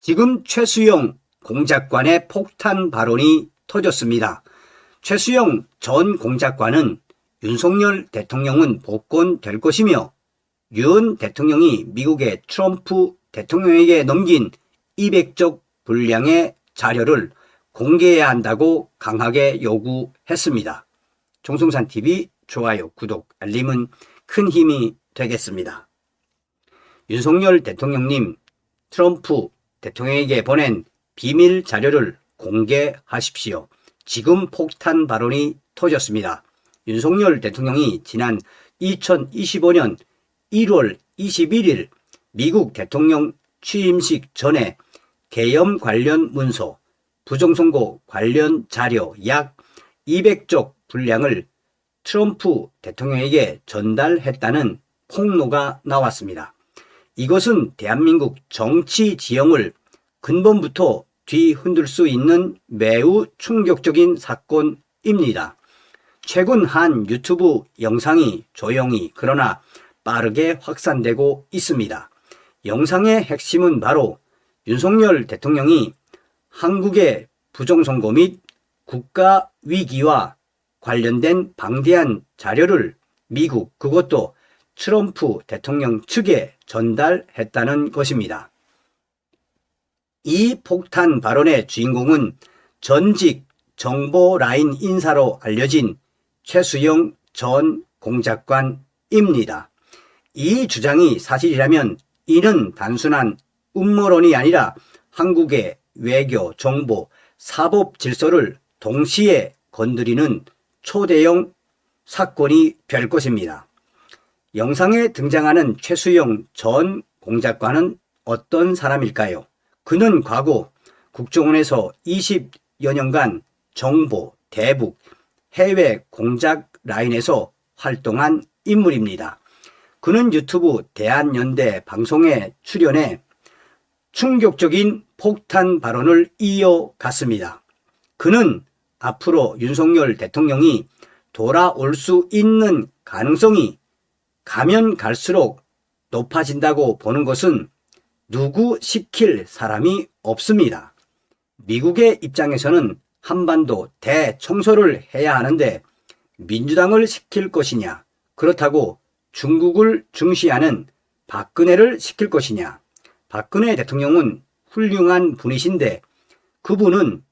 지금 최수영 공작관의 폭탄 발언이 터졌습니다. 최수영 전 공작관은 윤석열 대통령은 복권될 것이며 윤 대통령이 미국의 트럼프 대통령에게 넘긴 200적 분량의 자료를 공개해야 한다고 강하게 요구했습니다. 정성산TV 좋아요, 구독, 알림은 큰 힘이 되겠습니다. 윤석열 대통령님, 트럼프 대통령에게 보낸 비밀 자료를 공개하십시오. 지금 폭탄 발언이 터졌습니다. 윤석열 대통령이 지난 2025년 1월 21일 미국 대통령 취임식 전에 계엄 관련 문서, 부정선거 관련 자료 약 200쪽 분량을 트럼프 대통령에게 전달했다는 폭로가 나왔습니다. 이것은 대한민국 정치 지형을 근본부터 뒤흔들 수 있는 매우 충격적인 사건입니다. 최근 한 유튜브 영상이 조용히 그러나 빠르게 확산되고 있습니다. 영상의 핵심은 바로 윤석열 대통령이 한국의 부정선거 및 국가위기와 관련된 방대한 자료를 미국, 그것도 트럼프 대통령 측에 전달했다는 것입니다. 이 폭탄 발언의 주인공은 전직 정보라인 인사로 알려진 최수영 전 공작관입니다. 이 주장이 사실이라면 이는 단순한 음모론이 아니라 한국의 외교, 정보, 사법 질서를 동시에 건드리는 초대형 사건이 될 것입니다. 영상에 등장하는 최수영 전 공작관은 어떤 사람일까요? 그는 과거 국정원에서 20여 년간 정보, 대북, 해외 공작 라인에서 활동한 인물입니다. 그는 유튜브 대한연대 방송에 출연해 충격적인 폭탄 발언을 이어갔습니다. 그는 앞으로 윤석열 대통령이 돌아올 수 있는 가능성이 가면 갈수록 높아진다고 보는 것은 누구 시킬 사람이 없습니다. 미국의 입장에서는 한반도 대청소를 해야 하는데 민주당을 시킬 것이냐, 그렇다고 중국을 중시하는 박근혜를 시킬 것이냐. 박근혜 대통령은 훌륭한 분이신데 그분은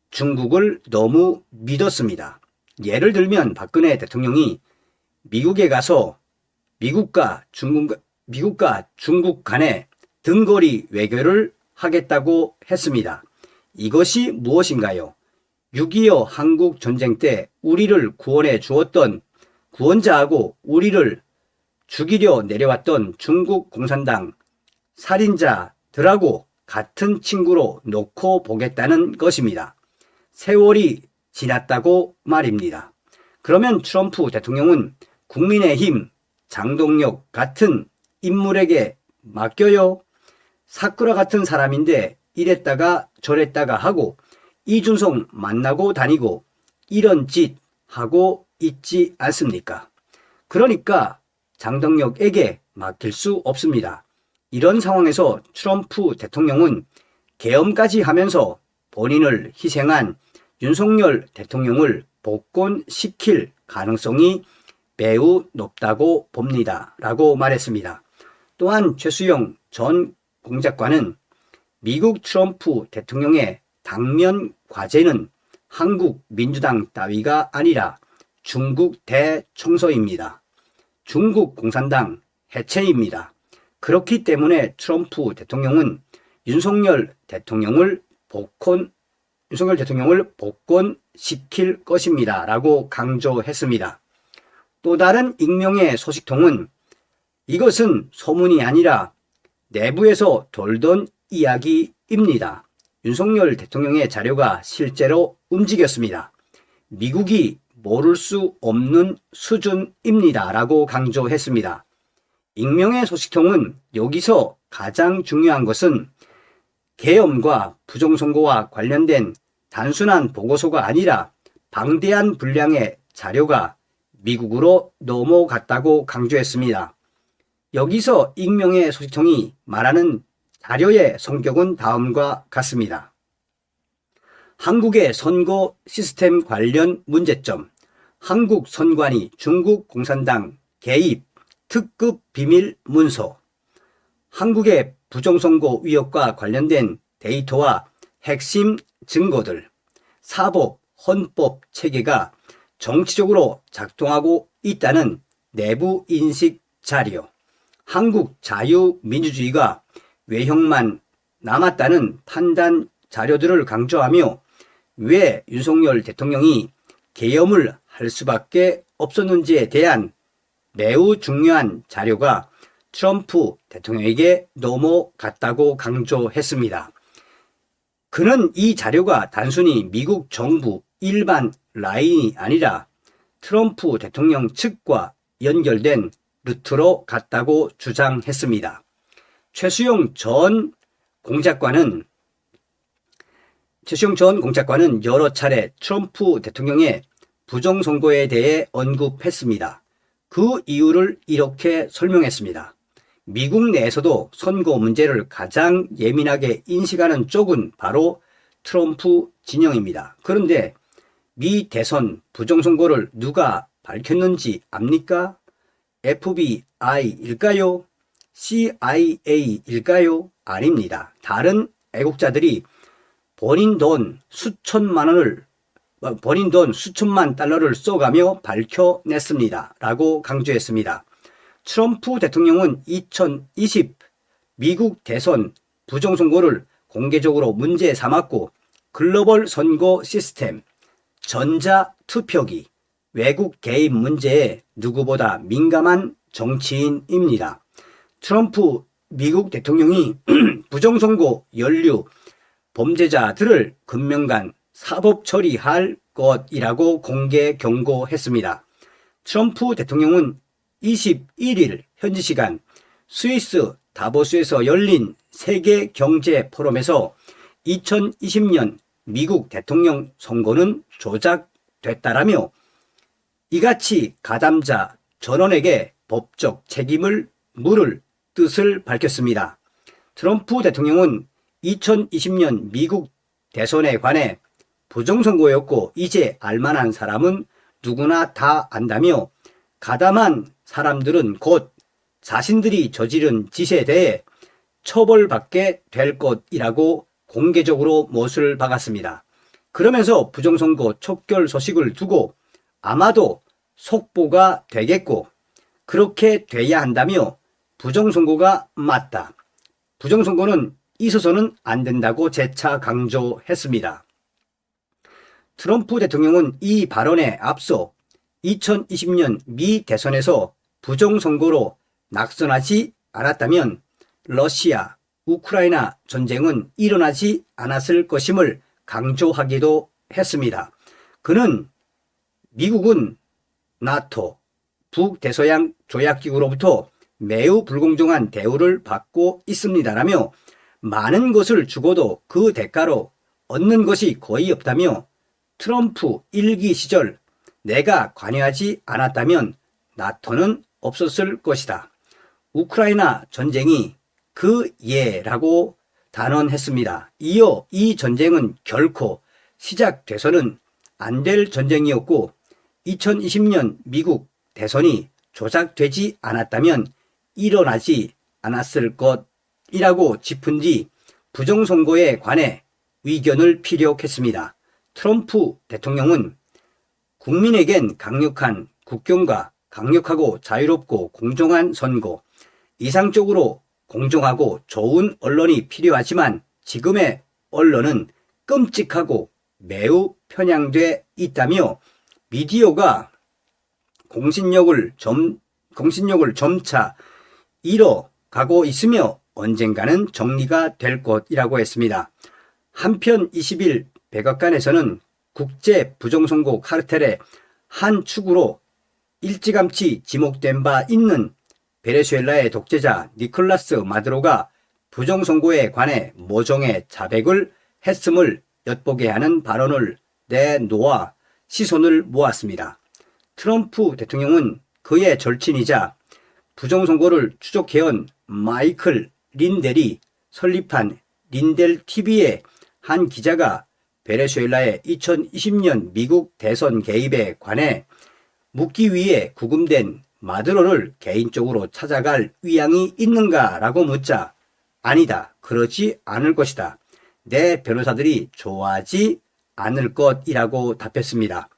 중국을 너무 믿었습니다. 예를 들면 박근혜 대통령이 미국에 가서 미국과 중국 간에 등거리 외교를 하겠다고 했습니다. 이것이 무엇인가요? 6.25 한국 전쟁 때 우리를 구원해 주었던 구원자하고 우리를 죽이려 내려왔던 중국 공산당 살인자들하고 같은 친구로 놓고 보겠다는 것입니다. 세월이 지났다고 말입니다. 그러면 트럼프 대통령은 국민의힘 장동혁 같은 인물에게 맡겨요? 사쿠라 같은 사람인데 이랬다가 저랬다가 하고 이준석 만나고 다니고 이런 짓 하고 있지 않습니까? 그러니까 장동혁에게 맡길 수 없습니다. 이런 상황에서 트럼프 대통령은 계엄까지 하면서 본인을 희생한 윤석열 대통령을 복권시킬 가능성이 매우 높다고 봅니다. 라고 말했습니다. 또한 최수영 전 공작관은 미국 트럼프 대통령의 당면 과제는 한국 민주당 따위가 아니라 중국 대청소입니다. 중국 공산당 해체입니다. 그렇기 때문에 트럼프 대통령은 윤석열 대통령을 복권시킬 것입니다. 라고 강조했습니다. 또 다른 익명의 소식통은 이것은 소문이 아니라 내부에서 돌던 이야기입니다. 윤석열 대통령의 자료가 실제로 움직였습니다. 미국이 모를 수 없는 수준입니다. 라고 강조했습니다. 익명의 소식통은 여기서 가장 중요한 것은 계엄과 부정선거와 관련된 단순한 보고서가 아니라 방대한 분량의 자료가 미국으로 넘어갔다고 강조했습니다. 여기서 익명의 소식통이 말하는 자료의 성격은 다음과 같습니다. 한국의 선거 시스템 관련 문제점, 한국 선관위 중국 공산당 개입 특급 비밀 문서, 한국의 부정선거 의혹과 관련된 데이터와 핵심 증거들, 사법, 헌법 체계가 정치적으로 작동하고 있다는 내부 인식 자료, 한국 자유민주주의가 외형만 남았다는 판단 자료들을 강조하며 왜 윤석열 대통령이 계엄을 할 수밖에 없었는지에 대한 매우 중요한 자료가 트럼프 대통령에게 넘어갔다고 강조했습니다. 그는 이 자료가 단순히 미국 정부 일반 라인이 아니라 트럼프 대통령 측과 연결된 루트로 갔다고 주장했습니다. 최수용 전 공작관은 여러 차례 트럼프 대통령의 부정선거에 대해 언급했습니다. 그 이유를 이렇게 설명했습니다. 미국 내에서도 선거 문제를 가장 예민하게 인식하는 쪽은 바로 트럼프 진영입니다. 그런데 미 대선 부정선거를 누가 밝혔는지 압니까? FBI일까요? CIA일까요? 아닙니다. 다른 애국자들이 본인 돈 수천만 달러를 써가며 밝혀냈습니다. 라고 강조했습니다. 트럼프 대통령은 2020 미국 대선 부정선거를 공개적으로 문제 삼았고 글로벌 선거 시스템, 전자투표기, 외국 개입 문제에 누구보다 민감한 정치인입니다. 트럼프 미국 대통령이 부정선거 연루 범죄자들을 금명간 사법 처리할 것이라고 공개 경고했습니다. 트럼프 대통령은 21일 현지 시간 스위스 다보스에서 열린 세계 경제 포럼에서 2020년 미국 대통령 선거는 조작됐다라며 이같이 가담자 전원에게 법적 책임을 물을 뜻을 밝혔습니다. 트럼프 대통령은 2020년 미국 대선에 관해 부정선거였고 이제 알만한 사람은 누구나 다 안다며 가담한 사람들은 곧 자신들이 저지른 짓에 대해 처벌받게 될 것이라고 공개적으로 못을 박았습니다. 그러면서 부정선거 촉결 소식을 두고 아마도 속보가 되겠고 그렇게 돼야 한다며 부정선거가 맞다. 부정선거는 있어서는 안 된다고 재차 강조했습니다. 트럼프 대통령은 이 발언에 앞서 2020년 미 대선에서 부정선거로 낙선하지 않았다면 러시아, 우크라이나 전쟁은 일어나지 않았을 것임을 강조하기도 했습니다. 그는 미국은 나토, 북대서양 조약기구로부터 매우 불공정한 대우를 받고 있습니다라며 많은 것을 주고도 그 대가로 얻는 것이 거의 없다며 트럼프 1기 시절 내가 관여하지 않았다면 나토는 없었을 것이다. 우크라이나 전쟁이 그 예라고 단언했습니다. 이어 이 전쟁은 결코 시작돼서는 안 될 전쟁이었고 2020년 미국 대선이 조작되지 않았다면 일어나지 않았을 것이라고 짚은 뒤 부정선거에 관해 의견을 피력했습니다. 트럼프 대통령은 국민에겐 강력한 국경과 강력하고 자유롭고 공정한 선거, 이상적으로 공정하고 좋은 언론이 필요하지만 지금의 언론은 끔찍하고 매우 편향돼 있다며 미디어가 공신력을 점차 잃어가고 있으며 언젠가는 정리가 될 것이라고 했습니다. 한편 20일 백악관에서는 국제 부정선거 카르텔의 한 축으로 일찌감치 지목된 바 있는 베네수엘라의 독재자 니콜라스 마두로가 부정선거에 관해 모종의 자백을 했음을 엿보게 하는 발언을 내놓아 시선을 모았습니다. 트럼프 대통령은 그의 절친이자 부정선거를 추적해온 마이클 린델이 설립한 린델 TV의 한 기자가 베네수엘라의 2020년 미국 대선 개입에 관해 묻기 위해 구금된 마두로를 개인적으로 찾아갈 의향이 있는가라고 묻자 아니다, 그러지 않을 것이다. 내 변호사들이 좋아하지 않을 것이라고 답했습니다.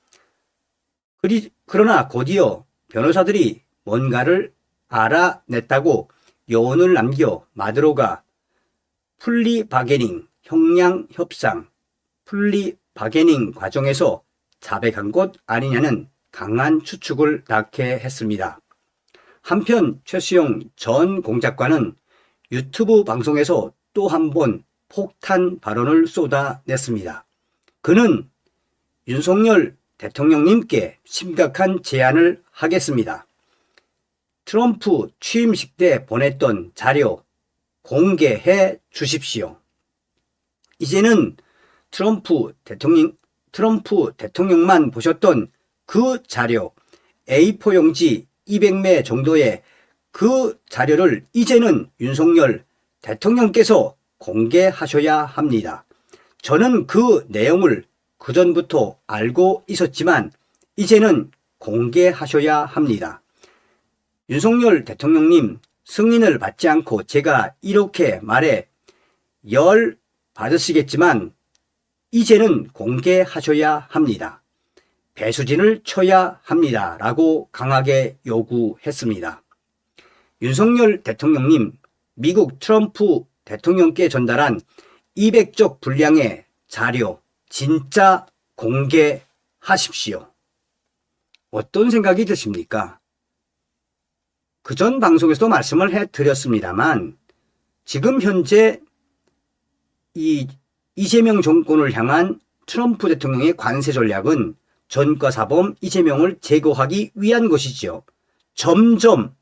그러나 곧이어 변호사들이 뭔가를 알아냈다고 여운을 남겨 마두로가 플리바게닝, 형량 협상, 플리바게닝 과정에서 자백한 것 아니냐는 강한 추측을 낳게 했습니다. 한편 최수용 전 공작관은 유튜브 방송에서 또 한 번 폭탄 발언을 쏟아냈습니다. 그는 윤석열 대통령님께 심각한 제안을 하겠습니다. 트럼프 취임식 때 보냈던 자료 공개해 주십시오. 이제는 트럼프 대통령만 보셨던 그 자료 A4 용지 200매 정도의 그 자료를 이제는 윤석열 대통령께서 공개하셔야 합니다. 저는 그 내용을 그전부터 알고 있었지만 이제는 공개하셔야 합니다. 윤석열 대통령님 승인을 받지 않고 제가 이렇게 말해 열 받으시겠지만 이제는 공개하셔야 합니다. 배수진을 쳐야 합니다. 라고 강하게 요구했습니다. 윤석열 대통령님, 미국 트럼프 대통령께 전달한 200쪽 분량의 자료 진짜 공개하십시오. 어떤 생각이 드십니까? 그전 방송에서도 말씀을 해드렸습니다만 지금 현재 이재명 정권을 향한 트럼프 대통령의 관세 전략은 전과사범 이재명을 제거하기 위한 것이지요. 점점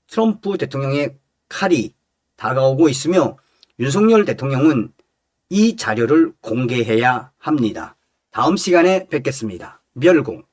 트럼프 대통령의 칼이 다가오고 있으며 윤석열 대통령은 이 자료를 공개해야 합니다. 다음 시간에 뵙겠습니다. 멸공.